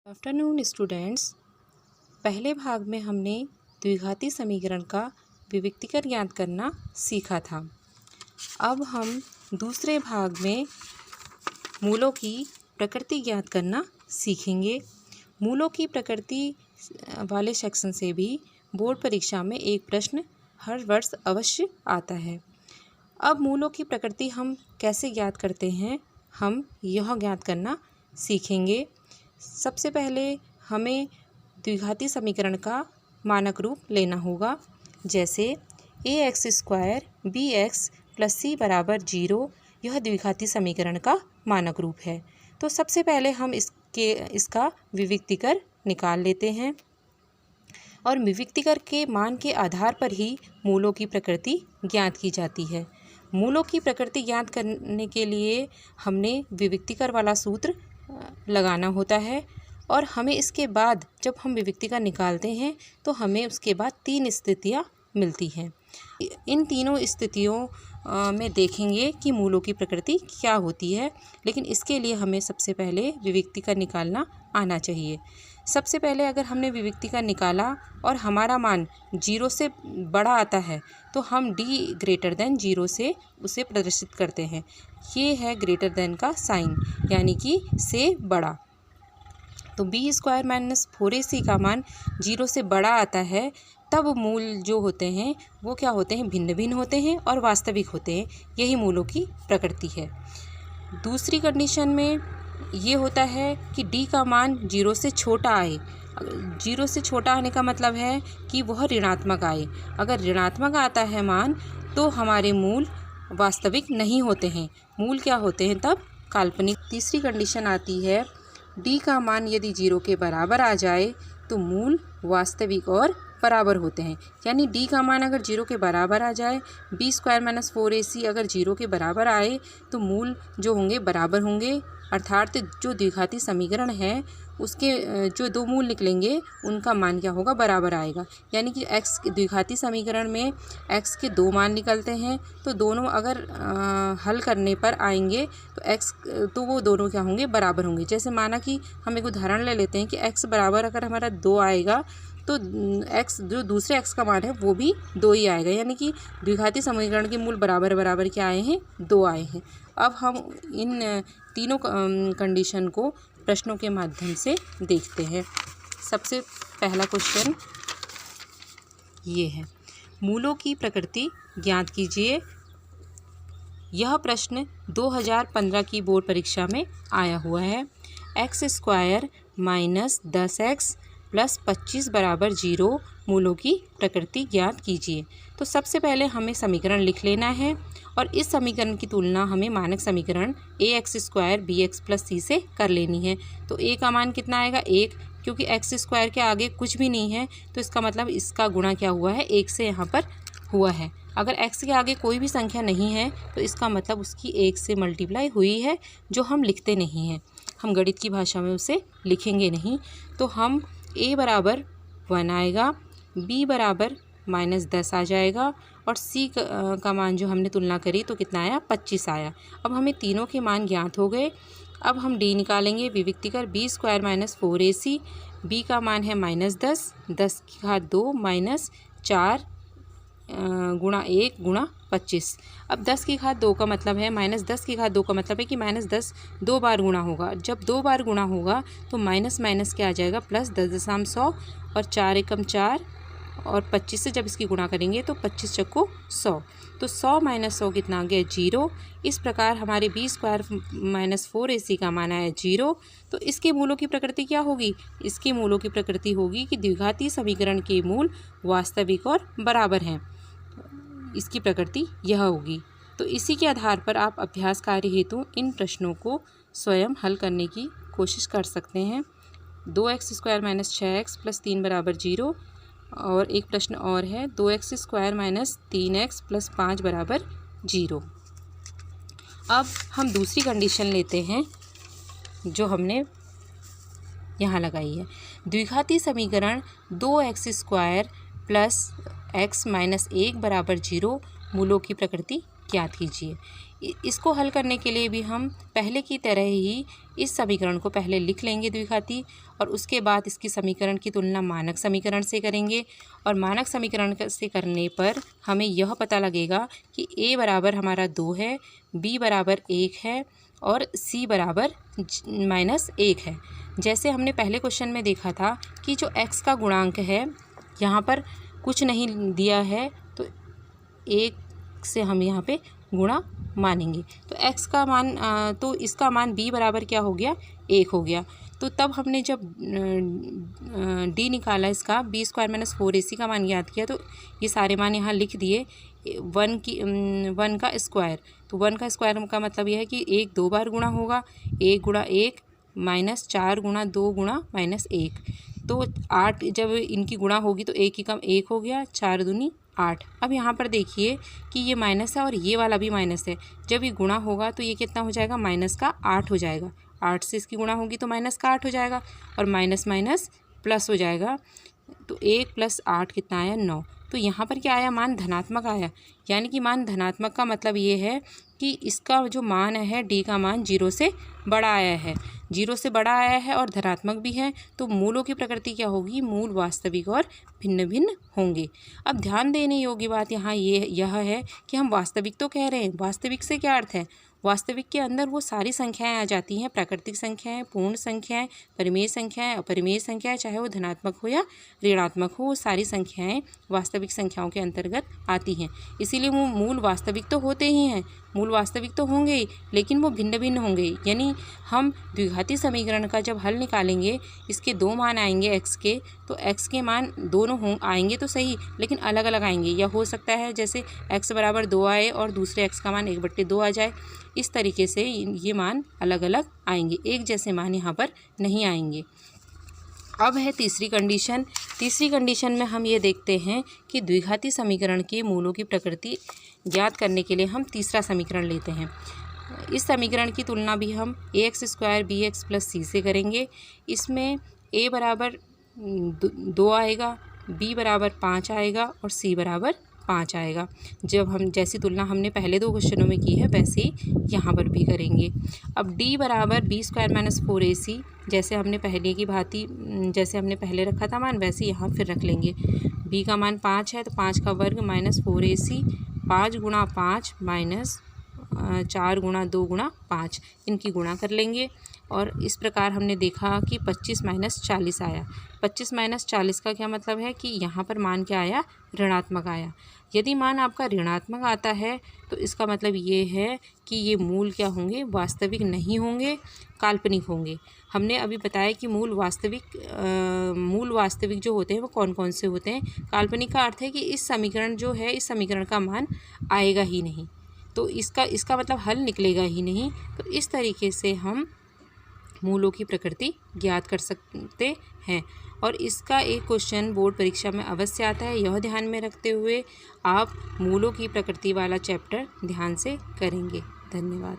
Afternoon students, पहले भाग में हमने द्विघाती समीकरण का विविक्तीकरण ज्ञात करना सीखा था। अब हम दूसरे भाग में मूलों की प्रकृति ज्ञात करना सीखेंगे। मूलों की प्रकृति वाले सेक्शन से भी बोर्ड परीक्षा में एक प्रश्न हर वर्ष अवश्य आता है। अब मूलों की प्रकृति हम कैसे ज्ञात करते हैं, हम यह ज्ञात करना सीखेंगे। सबसे पहले हमें द्विघाती समीकरण का मानक रूप लेना होगा, जैसे ax² bx + c = 0। यह द्विघाती समीकरण का मानक रूप है। तो सबसे पहले हम इसका विविक्तीकरण निकाल लेते हैं और विविक्तीकरण के मान के आधार पर ही मूलों की प्रकृति ज्ञात की जाती है। मूलों की प्रकृति ज्ञात करने के लिए हमने विविक्तीकरण वाला सूत्र लगाना होता है और हमें इसके बाद जब हम विविक्तीकरण निकालते हैं तो हमें उसके बाद 3 स्थितियाँ मिलती हैं। इन तीनों स्थितियों में देखेंगे कि मूलों की प्रकृति क्या होती है, लेकिन इसके लिए हमें सबसे पहले विविक्तीकरण निकालना आना चाहिए। सबसे पहले अगर हमने विविक्तीकरण निकाला और हमारा मान 0 से बड़ा आता है तो हम d 0 से उसे प्रदर्शित करते हैं। ये है ग्रेटर देन का साइन, यानी कि से बड़ा। तो b² - 4ac का मान 0 से बड़ा आता है, तब मूल जो होते हैं वो क्या होते हैं, भिन्न भिन्न होते हैं और वास्तविक होते हैं। यही मूलों की प्रकृति है। दूसरी कंडीशन में ये होता है कि d का मान 0 से छोटा आए। 0 से छोटा आने का मतलब है कि वह ऋणात्मक आए। अगर ऋणात्मक आता है मान तो हमारे मूल वास्तविक नहीं होते हैं, मूल क्या होते हैं तब, काल्पनिक। तीसरी कंडीशन आती है d का मान यदि 0 के बराबर आ जाए तो मूल वास्तविक और बराबर होते हैं। यानी d का मान अगर 0 के बराबर आ जाए, b² - 4ac अगर 0 के बराबर आए तो मूल जो होंगे बराबर होंगे, अर्थात जो द्विघाती समीकरण है उसके जो दो मूल निकलेंगे उनका मान क्या होगा, बराबर आएगा। यानी कि x द्विघाती समीकरण में x के 2 मान निकलते हैं तो दोनों अगर हल करने पर आएंगे तो वो दोनों क्या होंगे, बराबर होंगे। जैसे माना कि हम एक उदाहरण ले लेते हैं कि x बराबर अगर हमारा 2 आएगा तो x जो दूसरे x का मान है वो भी 2 ही आएगा। यानी कि द्विघाती समीकरण के मूल बराबर बराबर क्या आए हैं, 2 आए हैं। अब हम इन तीनों कंडीशन को प्रश्नों के माध्यम से देखते हैं। सबसे पहला क्वेश्चन ये है, मूलों की प्रकृति ज्ञात कीजिए। यह प्रश्न 2015 की बोर्ड परीक्षा में आया हुआ है। x² - 10x + 25 = 0 मूलों की प्रकृति ज्ञात कीजिए। तो सबसे पहले हमें समीकरण लिख लेना है और इस समीकरण की तुलना हमें मानक समीकरण ax² bx + c से कर लेनी है। तो a का मान कितना आएगा, 1, क्योंकि x² के आगे कुछ भी नहीं है तो इसका मतलब इसका गुणा क्या हुआ है, 1 से यहाँ पर हुआ है। अगर x के आगे कोई भी संख्या नहीं है तो इसका मतलब उसकी 1 से मल्टीप्लाई हुई है, जो हम लिखते नहीं हैं, हम गणित की भाषा में उसे लिखेंगे नहीं। तो हम a बराबर 1 आएगा, b बराबर -10 आ जाएगा और c का मान जो हमने तुलना करी तो कितना आया, 25 आया। अब हमें तीनों के मान ज्ञात हो गए। अब हम d निकालेंगे, विविक्तीकरण b² - 4ac, b का मान है -10, 10 की घात 2 -4 गुणा 1 गुणा 25। अब 10 की घात 2 का मतलब है, -10 की घात 2 का मतलब है कि -10 2 बार गुणा होगा। जब 2 बार गुणा होगा तो माइनस माइनस क्या आ जाएगा, +10.100 और 4 एकम 4 और 25 से जब इसकी गुणा करेंगे तो 25 चक्को 100। तो 100 - 100 कितना आ गया, 0। इस प्रकार हमारे b² - 4ac का मान आया 0। तो इसके मूलों की प्रकृति क्या होगी, इसके मूलों की प्रकृति होगी कि द्विघाती समीकरण के मूल वास्तविक और बराबर हैं। इसकी प्रकृति यह होगी। तो इसी के आधार पर आप अभ्यास कार्य हेतु इन प्रश्नों को स्वयं हल करने की कोशिश कर सकते हैं। 2x² - 6x + 3 = 0 और एक प्रश्न और है 2x² - 3x + 5 = 0। अब हम दूसरी कंडीशन लेते हैं जो हमने यहाँ लगाई है। द्विघाती समीकरण 2x² + x - 1 = 0 मूलों की प्रकृति ज्ञात कीजिए। इसको हल करने के लिए भी हम पहले की तरह ही इस समीकरण को पहले लिख लेंगे द्विघाती, और उसके बाद इसकी समीकरण की तुलना मानक समीकरण से करेंगे। और मानक समीकरण से करने पर हमें यह पता लगेगा कि a बराबर हमारा 2 है, b बराबर 1 है और c बराबर -1 है। जैसे हमने पहले क्वेश्चन में देखा था कि जो x का गुणांक है यहाँ पर कुछ नहीं दिया है, तो 1 से हम यहाँ पे गुणा मानेंगे। तो x का मान तो इसका मान b बराबर क्या हो गया, 1 हो गया। तो तब हमने जब d निकाला, इसका b² - 4ac का मान याद किया, तो ये सारे मान यहाँ लिख दिए। 1 का स्क्वायर, तो 1 का स्क्वायर का मतलब यह है कि 1 2 बार गुणा होगा, 1 गुणा 1 -4 गुणा 2 गुणा -1, तो 8 जब इनकी गुणा होगी तो 1 की कम 1 हो गया, 4 दूनी 8। अब यहाँ पर देखिए कि ये माइनस है और ये वाला भी माइनस है, जब ये गुणा होगा तो ये कितना हो जाएगा, -8 हो जाएगा। 8 से इसकी गुणा होगी तो -8 हो जाएगा, और माइनस माइनस प्लस हो जाएगा, तो 1 + 8 कितना आया, 9। तो यहाँ पर क्या आया, मान धनात्मक आया। यानी कि मान धनात्मक का मतलब ये है कि इसका जो मान है d का मान 0 से बड़ा आया है, 0 से बड़ा आया है और धनात्मक भी है। तो मूलों की प्रकृति क्या होगी, मूल वास्तविक और भिन्न भिन्न होंगे। अब ध्यान देने योग्य बात यहाँ यह है कि हम वास्तविक तो कह रहे हैं, वास्तविक से क्या अर्थ है, वास्तविक के अंदर वो सारी संख्याएं आ जाती हैं, प्राकृतिक संख्याएं, पूर्ण संख्याएं, परिमेय संख्याएं, अपरिमेय संख्याएं, चाहे वो धनात्मक हो या ऋणात्मक हो, वो सारी संख्याएं वास्तविक संख्याओं के अंतर्गत आती हैं। इसीलिए वो मूल वास्तविक तो होते ही हैं, मूल वास्तविक तो होंगे ही, लेकिन वो भिन्न भिन्न होंगे। यानी हम द्विघाती समीकरण का जब हल निकालेंगे, इसके 2 मान आएंगे x के, तो x के मान दोनों आएंगे तो सही, लेकिन अलग अलग आएंगे। या हो सकता है जैसे x बराबर 2 आए और दूसरे x का मान 1/2 आ जाए, इस तरीके से ये मान अलग अलग आएंगे, एक जैसे मान यहाँ पर नहीं आएंगे। अब है तीसरी कंडीशन। तीसरी कंडीशन में हम ये देखते हैं कि द्विघाती समीकरण के मूलों की प्रकृति ज्ञात करने के लिए हम तीसरा समीकरण लेते हैं। इस समीकरण की तुलना भी हम ax² bx + c से करेंगे। इसमें a बराबर 2 आएगा, b बराबर 5 आएगा और c बराबर 5 आएगा। जब हम जैसी तुलना हमने पहले 2 क्वेश्चनों में की है, वैसे ही यहाँ पर भी करेंगे। अब d बराबर b² - 4ac, जैसे हमने पहले की भांति, जैसे हमने पहले रखा था मान, वैसे यहाँ फिर रख लेंगे। b का मान 5 है, तो 5 का वर्ग -4ac, 5 गुणा 5 -4 गुणा 2 गुणा 5, इनकी गुणा कर लेंगे। और इस प्रकार हमने देखा कि 25 - 40 आया। 25 - 40 का क्या मतलब है कि यहाँ पर मान क्या आया, ऋणात्मक आया। यदि मान आपका ऋणात्मक आता है तो इसका मतलब ये है कि ये मूल क्या होंगे, वास्तविक नहीं होंगे, काल्पनिक होंगे। हमने अभी बताया कि मूल वास्तविक जो होते हैं वो कौन कौन से होते हैं। काल्पनिक का अर्थ है कि इस समीकरण जो है, इस समीकरण का मान आएगा ही नहीं, तो इसका मतलब हल निकलेगा ही नहीं। तो इस तरीके से हम मूलों की प्रकृति ज्ञात कर सकते हैं, और इसका एक क्वेश्चन बोर्ड परीक्षा में अवश्य आता है। यह ध्यान में रखते हुए आप मूलों की प्रकृति वाला चैप्टर ध्यान से करेंगे। धन्यवाद।